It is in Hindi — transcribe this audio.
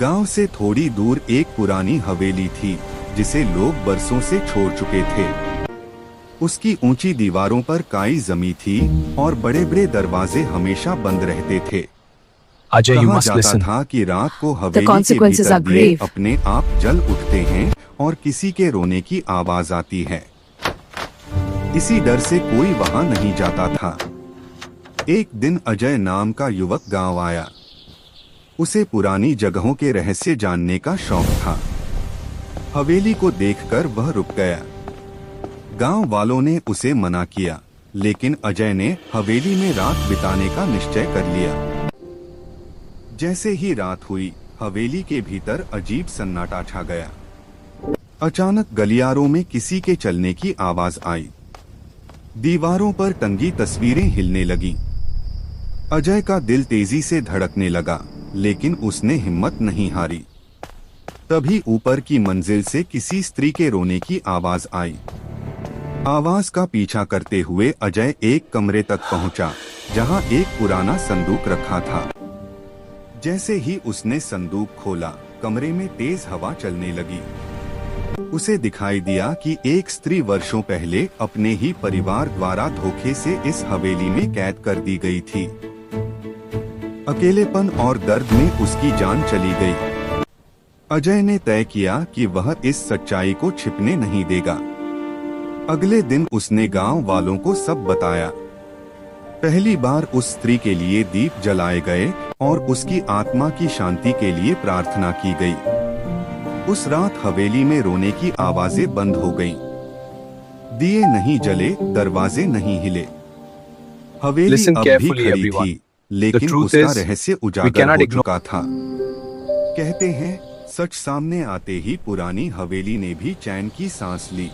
गांव से थोड़ी दूर एक पुरानी हवेली थी जिसे लोग बरसों से छोड़ चुके थे। उसकी ऊंची दीवारों पर काई जमी थी और बड़े बड़े दरवाजे हमेशा बंद रहते थे। Ajay, you कहा must जाता listen. था कि रात को The हवेली के consequences भीतर are दिए grave. अपने आप जल उठते हैं और किसी के रोने की आवाज आती है। इसी डर से कोई वहां नहीं जाता था। एक दिन अजय नाम का युवक गांव आया। उसे पुरानी जगहों के रहस्य जानने का शौक था। हवेली को देखकर वह रुक गया। गांव वालों ने उसे मना किया, लेकिन अजय ने हवेली में रात बिताने का निश्चय कर लिया। जैसे ही रात हुई, हवेली के भीतर अजीब सन्नाटा छा गया। अचानक गलियारों में किसी के चलने की आवाज आई। दीवारों पर टंगी तस्वीरें हिलने लगीं। अजय का दिल तेजी से धड़कने लगा, लेकिन उसने हिम्मत नहीं हारी। तभी ऊपर की मंजिल से किसी स्त्री के रोने की आवाज आई। आवाज का पीछा करते हुए अजय एक कमरे तक पहुंचा, जहां एक पुराना संदूक रखा था। जैसे ही उसने संदूक खोला, कमरे में तेज हवा चलने लगी। उसे दिखाई दिया कि एक स्त्री वर्षों पहले अपने ही परिवार द्वारा धोखे से इस हवेली में कैद कर दी गई थी। अकेलेपन और दर्द में उसकी जान चली गई। अजय ने तय किया कि वह इस सच्चाई को छिपने नहीं देगा। अगले दिन उसने गांव वालों को सब बताया। पहली बार उस स्त्री के लिए दीप जलाए गए और उसकी आत्मा की शांति के लिए प्रार्थना की गई। उस रात हवेली में रोने की आवाजें बंद हो गईं। दिए नहीं जले, दरवाजे नहीं हिले। हवेली Listen अब भी carefully, खड़ी everyone. थी, लेकिन truth उसका is, रहस्य we उजागर cannot हो ignore. चुका था। कहते हैं, सच सामने आते ही पुरानी हवेली ने भी चैन की सांस ली।